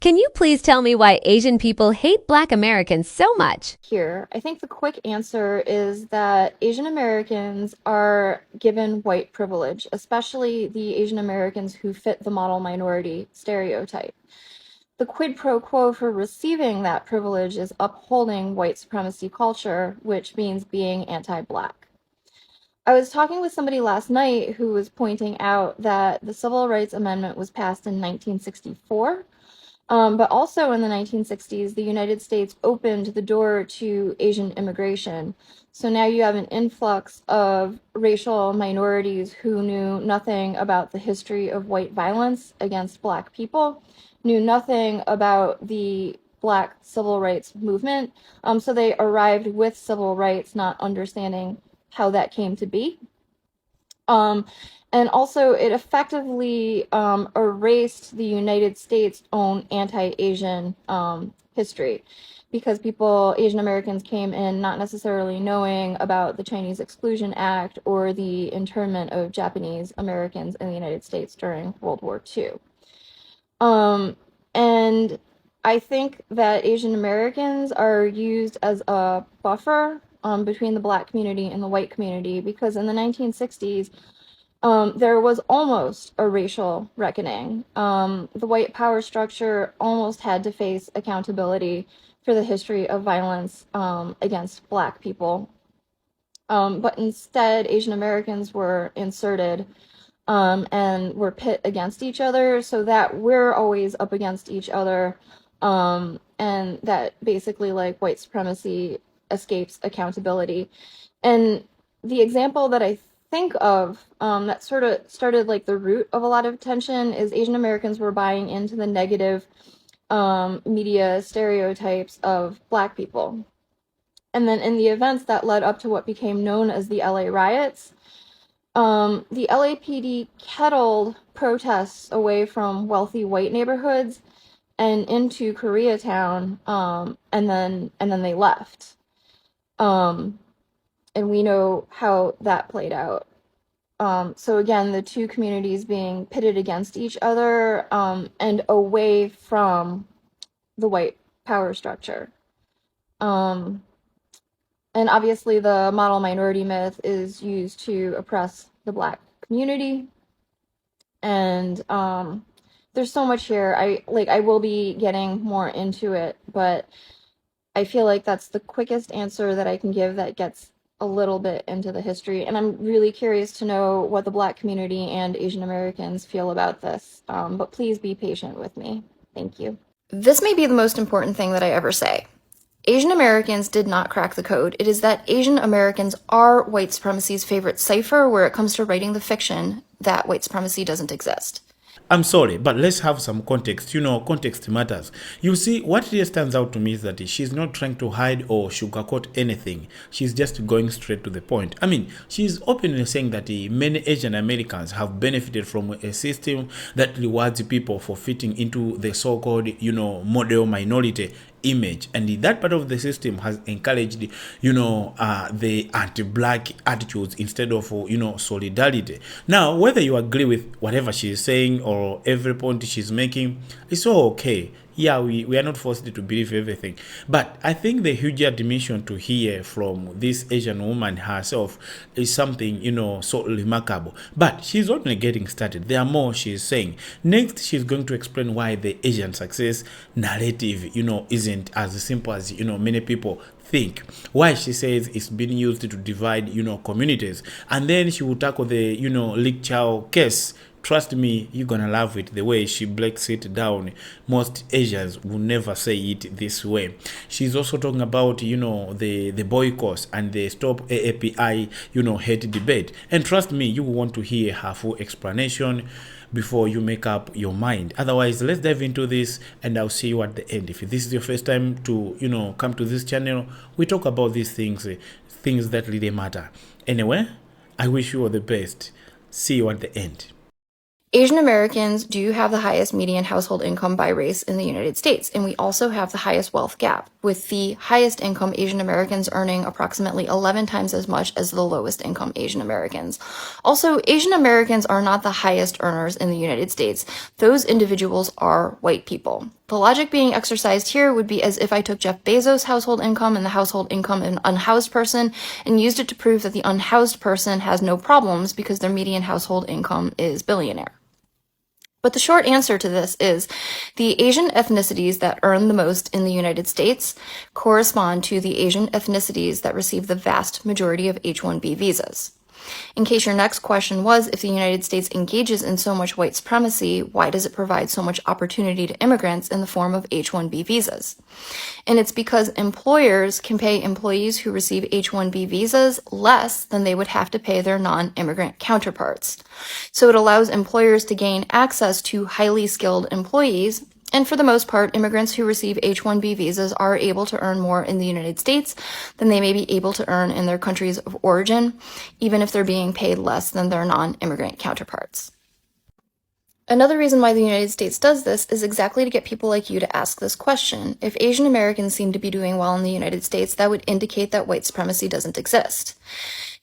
Can you please tell me why Asian people hate Black Americans so much? Here, I think the quick answer is that Asian Americans are given white privilege, especially the Asian Americans who fit the model minority stereotype. The quid pro quo for receiving that privilege is upholding white supremacy culture, which means being anti-Black. I was talking with somebody last night who was pointing out that the Civil Rights Amendment was passed in 1964. But also in the 1960s, the United States opened the door to Asian immigration. So now you have an influx of racial minorities who knew nothing about the history of white violence against Black people, knew nothing about the Black civil rights movement. So they arrived with civil rights, not understanding how that came to be. And also, it effectively erased the United States' own anti-Asian history because Asian Americans came in not necessarily knowing about the Chinese Exclusion Act or the internment of Japanese Americans in the United States during World War II. And I think that Asian Americans are used as a buffer between the Black community and the white community because in the 1960s, there was almost a racial reckoning. The white power structure almost had to face accountability for the history of violence against Black people. But instead, Asian Americans were inserted and were pit against each other so that we're always up against each other and that basically like white supremacy escapes accountability. And the example that I think of that sort of started like the root of a lot of tension is Asian Americans were buying into the negative media stereotypes of Black people. And then in the events that led up to what became known as the LA riots, the LAPD kettled protests away from wealthy white neighborhoods and into Koreatown, and then they left. And we know how that played out. So again, the two communities being pitted against each other and away from the white power structure. And obviously the model minority myth is used to oppress the Black community. And there's so much here. I will be getting more into it, but I feel like that's the quickest answer that I can give that gets a little bit into the history. And I'm really curious to know what the Black community and Asian Americans feel about this. But please be patient with me. Thank you. This may be the most important thing that I ever say. Asian Americans did not crack the code. It is that Asian Americans are white supremacy's favorite cipher where it comes to writing the fiction that white supremacy doesn't exist. I'm sorry, but let's have some context. Context matters. You see, what really stands out to me is that she's not trying to hide or sugarcoat anything. She's just going straight to the point. I mean, she's openly saying that many Asian Americans have benefited from a system that rewards people for fitting into the so-called, model minority image, and that part of the system has encouraged the anti-Black attitudes instead of solidarity. Now, whether you agree with whatever she's saying or every point she's making, it's all okay. Yeah, we are not forced to believe everything, but I think the huge admission to hear from this Asian woman herself is something so remarkable. But she's only getting started. There are more she's saying. Next, she's going to explain why the Asian success narrative isn't as simple as many people think, why she says it's being used to divide communities, and then she will tackle the Lee Chow case. Trust me, you're gonna love it, the way she breaks it down. Most Asians will never say it this way. She's also talking about, the boycotts and the stop AAPI, hate debate. And trust me, you will want to hear her full explanation before you make up your mind. Otherwise, let's dive into this and I'll see you at the end. If this is your first time to, come to this channel, we talk about these things, things that really matter. Anyway, I wish you all the best. See you at the end. Asian Americans do have the highest median household income by race in the United States, and we also have the highest wealth gap, with the highest income Asian Americans earning approximately 11 times as much as the lowest income Asian Americans. Also, Asian Americans are not the highest earners in the United States. Those individuals are white people. The logic being exercised here would be as if I took Jeff Bezos' household income and the household income of an unhoused person and used it to prove that the unhoused person has no problems because their median household income is billionaire. But the short answer to this is the Asian ethnicities that earn the most in the United States correspond to the Asian ethnicities that receive the vast majority of H-1B visas. In case your next question was, if the United States engages in so much white supremacy, why does it provide so much opportunity to immigrants in the form of H-1B visas? And it's because employers can pay employees who receive H-1B visas less than they would have to pay their non-immigrant counterparts. So it allows employers to gain access to highly skilled employees. And for the most part, immigrants who receive H-1B visas are able to earn more in the United States than they may be able to earn in their countries of origin, even if they're being paid less than their non-immigrant counterparts. Another reason why the United States does this is exactly to get people like you to ask this question. If Asian Americans seem to be doing well in the United States, that would indicate that white supremacy doesn't exist.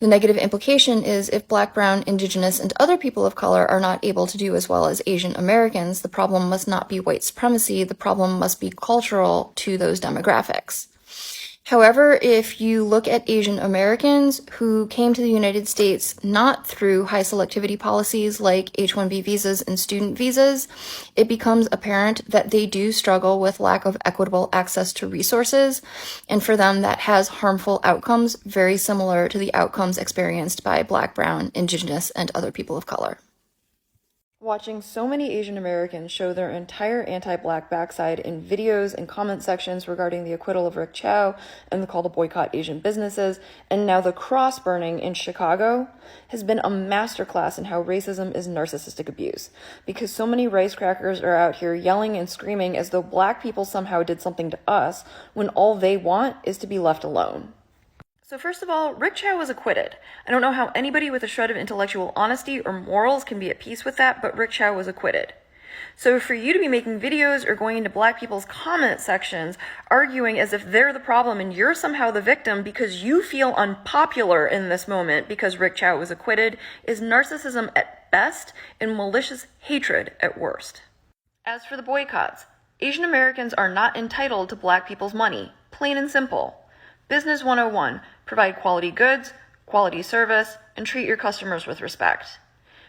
The negative implication is if Black, Brown, Indigenous, and other people of color are not able to do as well as Asian Americans, the problem must not be white supremacy, the problem must be cultural to those demographics. However, if you look at Asian Americans who came to the United States not through high selectivity policies like H-1B visas and student visas, it becomes apparent that they do struggle with lack of equitable access to resources, and for them that has harmful outcomes very similar to the outcomes experienced by Black, Brown, Indigenous, and other people of color. Watching so many Asian Americans show their entire anti-Black backside in videos and comment sections regarding the acquittal of Rick Chow and the call to boycott Asian businesses, and now the cross burning in Chicago, has been a masterclass in how racism is narcissistic abuse, because so many ricecrackers are out here yelling and screaming as though Black people somehow did something to us when all they want is to be left alone. So first of all, Rick Chow was acquitted. I don't know how anybody with a shred of intellectual honesty or morals can be at peace with that, but Rick Chow was acquitted. So for you to be making videos or going into Black people's comment sections arguing as if they're the problem and you're somehow the victim because you feel unpopular in this moment because Rick Chow was acquitted is narcissism at best and malicious hatred at worst. As for the boycotts, Asian Americans are not entitled to Black people's money, plain and simple. Business 101, provide quality goods, quality service, and treat your customers with respect.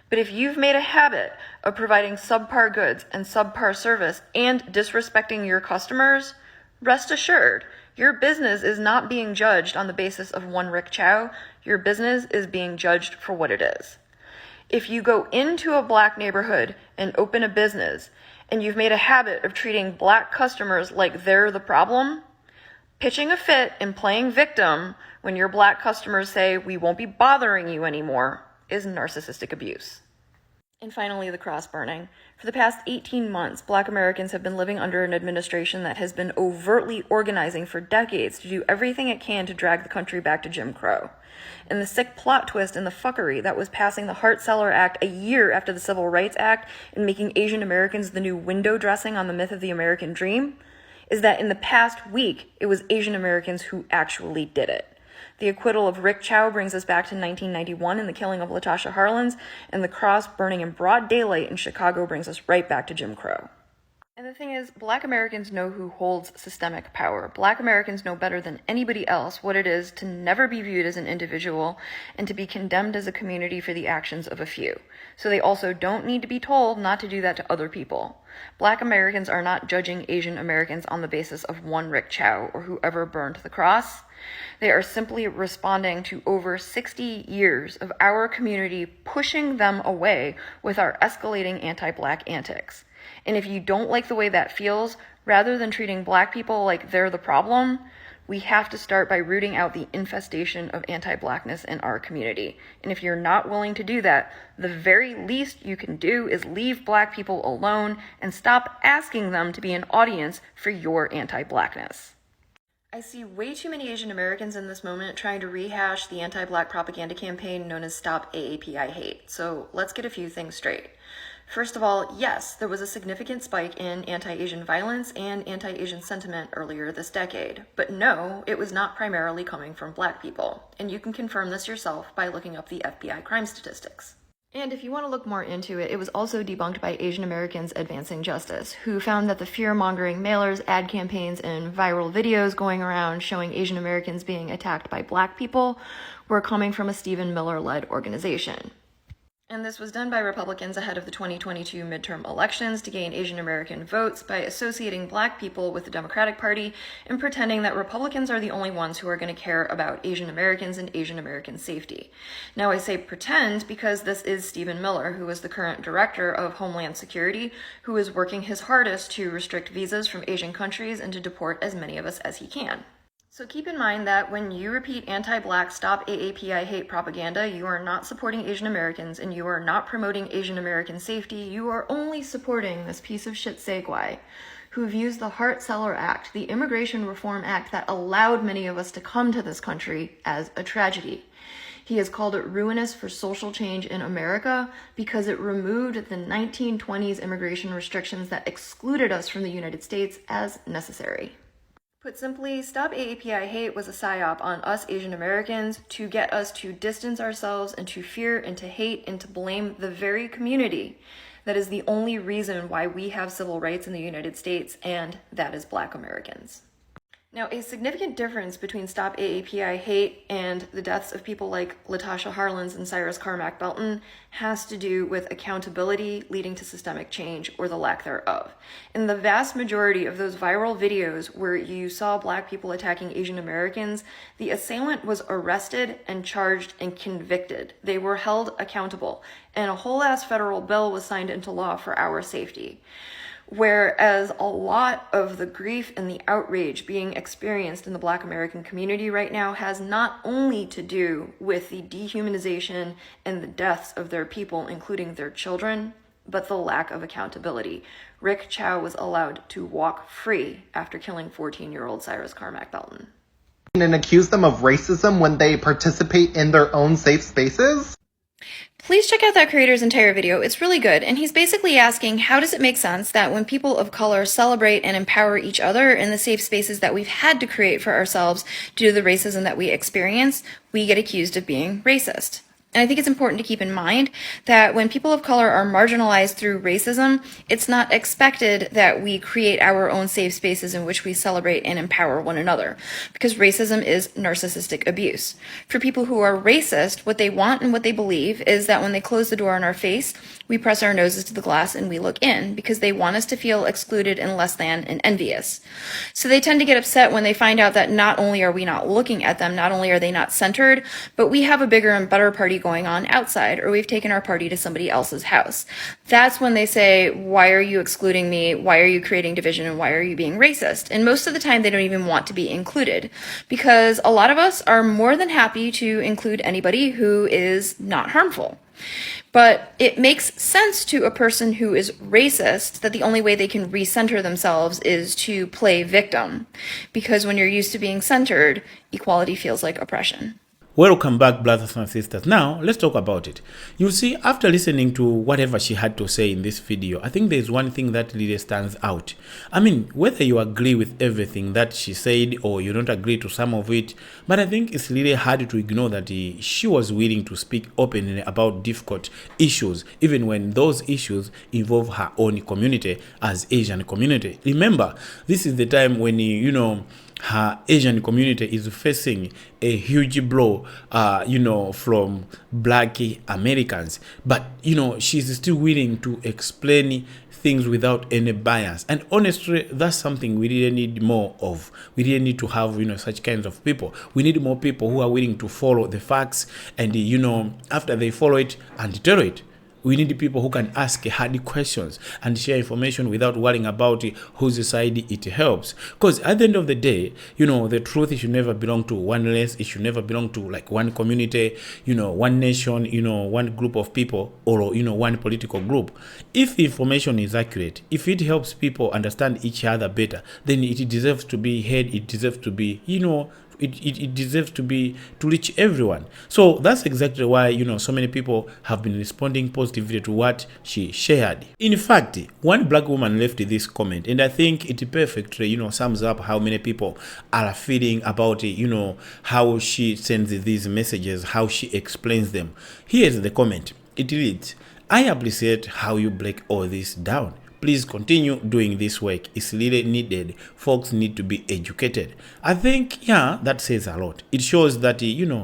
But if you've made a habit of providing subpar goods and subpar service and disrespecting your customers, rest assured, your business is not being judged on the basis of one Rick Chow. Your business is being judged for what it is. If you go into a Black neighborhood and open a business, and you've made a habit of treating Black customers like they're the problem, pitching a fit and playing victim when your Black customers say, "We won't be bothering you anymore," is narcissistic abuse. And finally, the cross burning. For the past 18 months, Black Americans have been living under an administration that has been overtly organizing for decades to do everything it can to drag the country back to Jim Crow. And the sick plot twist and the fuckery that was passing the Hart-Celler Act a year after the Civil Rights Act and making Asian Americans the new window dressing on the myth of the American dream is that in the past week, it was Asian Americans who actually did it. The acquittal of Rick Chow brings us back to 1991 and the killing of Latasha Harlins, and the cross burning in broad daylight in Chicago brings us right back to Jim Crow. And the thing is, Black Americans know who holds systemic power. Black Americans know better than anybody else what it is to never be viewed as an individual and to be condemned as a community for the actions of a few. So they also don't need to be told not to do that to other people. Black Americans are not judging Asian Americans on the basis of one Rick Chow or whoever burned the cross. They are simply responding to over 60 years of our community pushing them away with our escalating anti-Black antics. And if you don't like the way that feels, rather than treating Black people like they're the problem, we have to start by rooting out the infestation of anti-Blackness in our community. And if you're not willing to do that, the very least you can do is leave Black people alone and stop asking them to be an audience for your anti-Blackness. I see way too many Asian Americans in this moment trying to rehash the anti-Black propaganda campaign known as Stop AAPI Hate. So let's get a few things straight. First of all, yes, there was a significant spike in anti-Asian violence and anti-Asian sentiment earlier this decade. But no, it was not primarily coming from Black people. And you can confirm this yourself by looking up the FBI crime statistics. And if you want to look more into it, it was also debunked by Asian Americans Advancing Justice, who found that the fear-mongering mailers, ad campaigns, and viral videos going around showing Asian Americans being attacked by Black people were coming from a Stephen Miller-led organization. And this was done by Republicans ahead of the 2022 midterm elections to gain Asian American votes by associating Black people with the Democratic Party and pretending that Republicans are the only ones who are going to care about Asian Americans and Asian American safety. Now I say pretend because this is Stephen Miller, who is the current director of Homeland Security, who is working his hardest to restrict visas from Asian countries and to deport as many of us as he can. So keep in mind that when you repeat anti-Black stop AAPI hate propaganda, you are not supporting Asian Americans and you are not promoting Asian American safety. You are only supporting this piece of shit Segwai, who views the Hart-Celler Act, the Immigration Reform Act that allowed many of us to come to this country, as a tragedy. He has called it ruinous for social change in America because it removed the 1920s immigration restrictions that excluded us from the United States as necessary. Put simply, Stop AAPI Hate was a psyop on us Asian Americans to get us to distance ourselves and to fear and to hate and to blame the very community that is the only reason why we have civil rights in the United States, and that is Black Americans. Now, a significant difference between Stop AAPI Hate and the deaths of people like Latasha Harlins and Cyrus Carmack Belton has to do with accountability leading to systemic change, or the lack thereof. In the vast majority of those viral videos where you saw Black people attacking Asian Americans, the assailant was arrested and charged and convicted. They were held accountable, and a whole ass federal bill was signed into law for our safety. Whereas a lot of the grief and the outrage being experienced in the Black American community right now has not only to do with the dehumanization and the deaths of their people, including their children, but the lack of accountability. Rick Chow was allowed to walk free after killing 14-year-old Cyrus Carmack Belton. And accuse them of racism when they participate in their own safe spaces? Please check out that creator's entire video. It's really good. And he's basically asking, how does it make sense that when people of color celebrate and empower each other in the safe spaces that we've had to create for ourselves due to the racism that we experience, we get accused of being racist? And I think it's important to keep in mind that when people of color are marginalized through racism, it's not expected that we create our own safe spaces in which we celebrate and empower one another, because racism is narcissistic abuse. For people who are racist, what they want and what they believe is that when they close the door on our face, we press our noses to the glass and we look in, because they want us to feel excluded and less than and envious. So they tend to get upset when they find out that not only are we not looking at them, not only are they not centered, but we have a bigger and better party going on outside, or we've taken our party to somebody else's house. That's when they say, why are you excluding me? Why are you creating division? And why are you being racist? And most of the time they don't even want to be included, because a lot of us are more than happy to include anybody who is not harmful. But it makes sense to a person who is racist that the only way they can recenter themselves is to play victim, because when you're used to being centered, equality feels like oppression. Welcome back, brothers and sisters. Now, let's talk about it. You see, after listening to whatever she had to say in this video, I think there's one thing that really stands out. I mean, whether you agree with everything that she said or you don't agree to some of it, but I think it's really hard to ignore that she was willing to speak openly about difficult issues, even when those issues involve her own community as Asian community. Remember, this is the time when, her Asian community is facing a huge blow, from Black Americans. But, she's still willing to explain things without any bias. And honestly, that's something we really need more of. We really need to have, such kinds of people. We need more people who are willing to follow the facts and, after they follow it, and tell it. We need people who can ask hard questions and share information without worrying about whose side it helps. Because at the end of the day, the truth should never belong to one race. It should never belong to one community, one nation, one group of people, or, one political group. If the information is accurate, if it helps people understand each other better, then it deserves to be heard. It deserves to be, it deserves to reach everyone. So that's exactly why so many people have been responding positively to what she shared. In fact, one Black woman left this comment, and I think it perfectly sums up how many people are feeling about how she sends these messages, how she explains them. Here's the comment. It reads, I appreciate how you break all this down. Please continue doing this work. It's really needed. Folks need to be educated. I think, yeah, that says a lot. It shows that,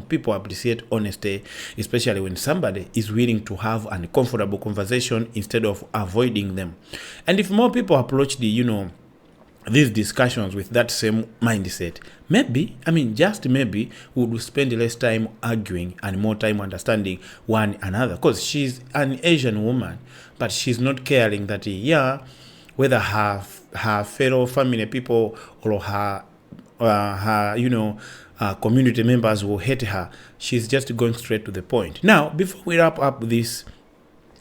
people appreciate honesty, especially when somebody is willing to have an uncomfortable conversation instead of avoiding them. And if more people approach these discussions with that same mindset, maybe, just maybe, we would spend less time arguing and more time understanding one another. Because she's an Asian woman, but she's not caring that, whether her fellow family people or her community members will hate her. She's just going straight to the point. Now, before we wrap up this,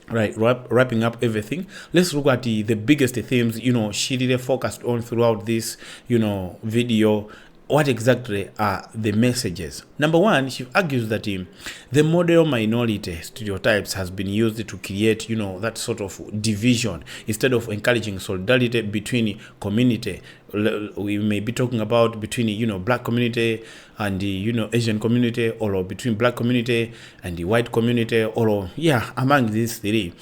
wrapping up everything, let's look at the biggest themes she really focused on throughout this video. What exactly are the messages? Number one, she argues that the model minority stereotypes has been used to create that sort of division instead of encouraging solidarity between community. We may be talking about between black community and the Asian community, or between black community and the white community, or among these three.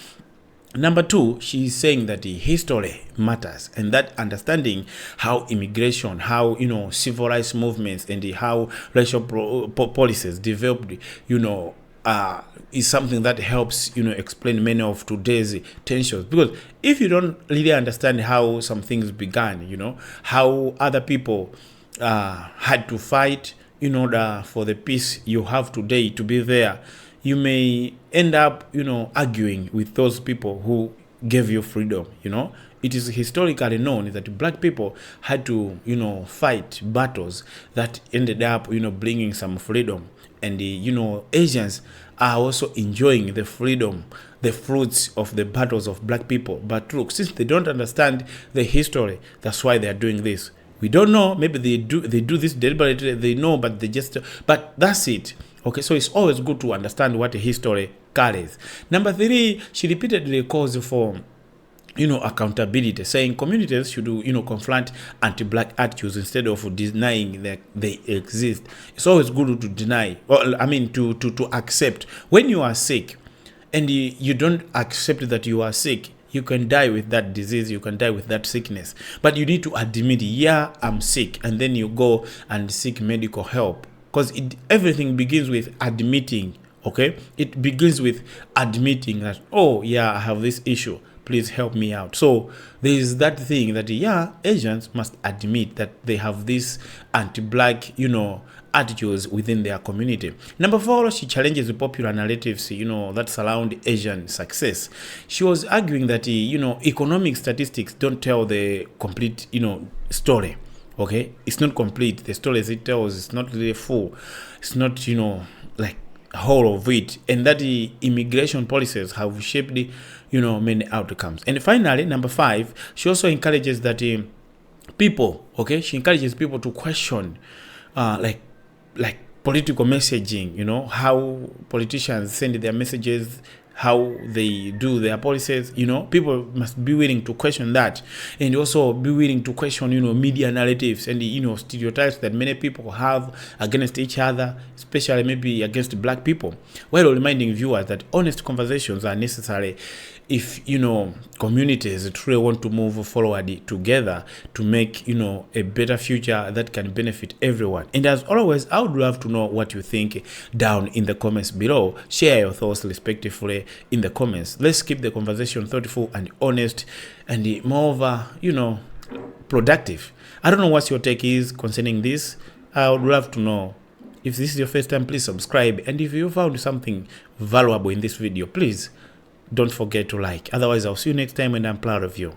Number two, she's saying that the history matters, and that understanding how immigration, how civil rights movements, and how racial policies developed, is something that helps explain many of today's tensions. Because if you don't really understand how some things began, how other people had to fight in order for the peace you have today to be there, you may end up, arguing with those people who gave you freedom. It is historically known that black people had to, fight battles that ended up, bringing some freedom. And Asians are also enjoying the freedom, the fruits of the battles of black people. But look, since they don't understand the history, that's why they are doing this. We don't know. Maybe they do this deliberately. They know, but but that's it. Okay, so it's always good to understand what history carries. Number three, she repeatedly calls for accountability, saying communities should confront anti-black attitudes instead of denying that they exist. It's always good to deny, to accept. When you are sick and you don't accept that you are sick, you can die with that disease, you can die with that sickness. But you need to admit, I'm sick, and then you go and seek medical help. Because everything begins with admitting, okay? It begins with admitting that, I have this issue. Please help me out. So there is that thing that, Asians must admit that they have this anti-black, attitudes within their community. Number four, she challenges the popular narratives, that surround Asian success. She was arguing that, economic statistics don't tell the complete, story. Okay, it's not complete. The story it tells is not really full. It's not, like whole of it. And that the immigration policies have shaped, many outcomes. And finally, number five, she also encourages that people, she encourages people to question, like political messaging. How politicians send their messages, how they do their policies. People must be willing to question that, and also be willing to question, media narratives and stereotypes that many people have against each other, especially maybe against black people, while reminding viewers that honest conversations are necessary if communities truly want to move forward together to make a better future that can benefit everyone. And as always, I would love to know what you think down in the comments below. Share your thoughts respectively in the comments. Let's keep the conversation thoughtful and honest, and moreover, productive. I don't know what your take is concerning this. I would love to know. If this is your first time, please subscribe, and if you found something valuable in this video, please don't forget to like. Otherwise, I'll see you next time, and I'm proud of you.